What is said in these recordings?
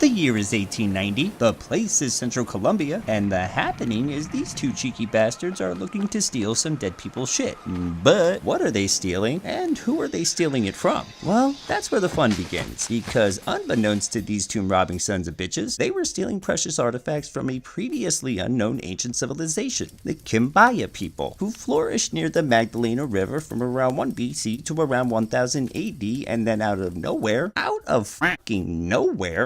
The year is 1890, the place is Central Colombia, and the happening is these two cheeky bastards are looking to steal some dead people's shit. But what are they stealing, and who are they stealing it from? Well, that's where the fun begins, because unbeknownst to these two robbing sons of bitches, they were stealing precious artifacts from a previously unknown ancient civilization, the Quimbaya people, who flourished near the Magdalena River from around 1 BC to around 1000 AD, and then out of nowhere,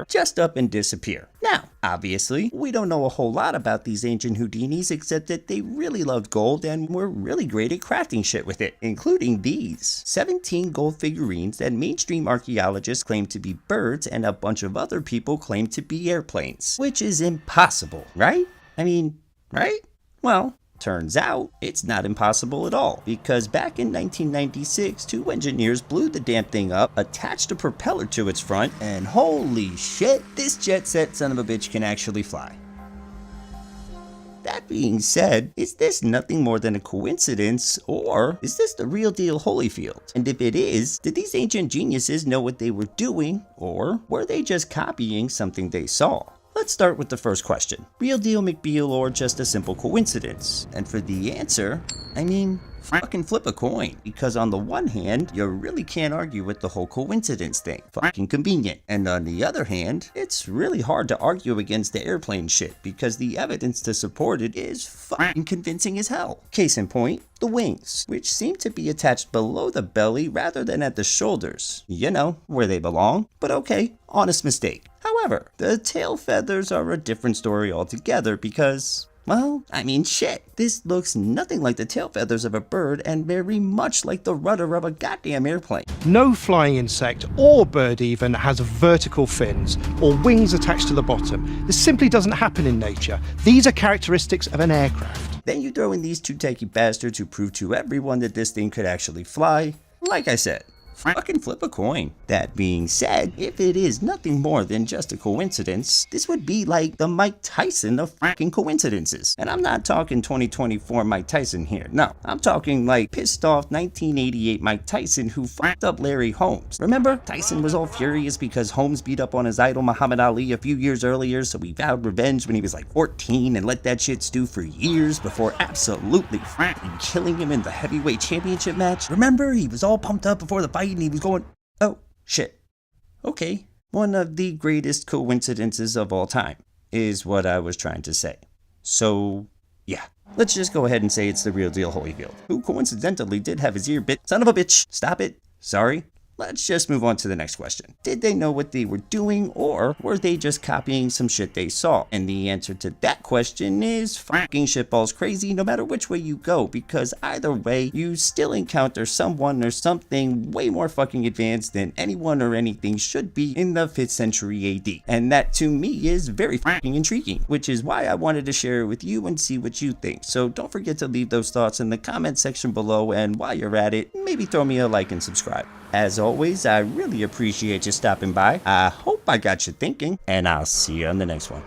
just up and disappear. Now, obviously, we don't know a whole lot about these ancient Houdinis except that they really loved gold and were really great at crafting shit with it, including these 17 gold figurines that mainstream archaeologists claim to be birds and a bunch of other people claim to be airplanes, which is impossible, right? Right? Well, turns out, it's not impossible at all, because back in 1996, two engineers blew the damn thing up, attached a propeller to its front, and holy shit, this jet set son of a bitch can actually fly. That being said, is this nothing more than a coincidence, or is this the real deal Holyfield? And if it is, did these ancient geniuses know what they were doing, or were they just copying something they saw? Let's start with the first question. Real deal McBeal or just a simple coincidence? And for the answer, fucking flip a coin. Because on the one hand, you really can't argue with the whole coincidence thing. Fucking convenient. And on the other hand, it's really hard to argue against the airplane shit because the evidence to support it is fucking convincing as hell. Case in point, the wings, which seem to be attached below the belly rather than at the shoulders. You know, where they belong. But okay, honest mistake. However, the tail feathers are a different story altogether because, well, shit. This looks nothing like the tail feathers of a bird and very much like the rudder of a goddamn airplane. No flying insect, or bird even, has vertical fins or wings attached to the bottom. This simply doesn't happen in nature. These are characteristics of an aircraft. Then you throw in these two techie bastards who prove to everyone that this thing could actually fly. Like I said, fucking flip a coin. That being said, if it is nothing more than just a coincidence, this would be like the Mike Tyson of fucking coincidences. And I'm not talking 2024 Mike Tyson here, no. I'm talking like pissed off 1988 Mike Tyson who fucked up Larry Holmes. Remember? Tyson was all furious because Holmes beat up on his idol Muhammad Ali a few years earlier, so he vowed revenge when he was like 14 and let that shit stew for years before absolutely fucking killing him in the heavyweight championship match. Remember? He was all pumped up before the fight and he was going, oh, shit. Okay. One of the greatest coincidences of all time is what I was trying to say. So, yeah. Let's just go ahead and say it's the real deal Holyfield, who coincidentally did have his ear bit. Son of a bitch. Stop it. Sorry. Let's just move on to the next question. Did they know what they were doing, or were they just copying some shit they saw? And the answer to that question is fucking shitballs crazy no matter which way you go, because either way, you still encounter someone or something way more fucking advanced than anyone or anything should be in the 5th century AD. And that to me is very fucking intriguing, which is why I wanted to share it with you and see what you think. So don't forget to leave those thoughts in the comment section below, and while you're at it, maybe throw me a like and subscribe. As always, I really appreciate you stopping by. I hope I got you thinking, and I'll see you on the next one.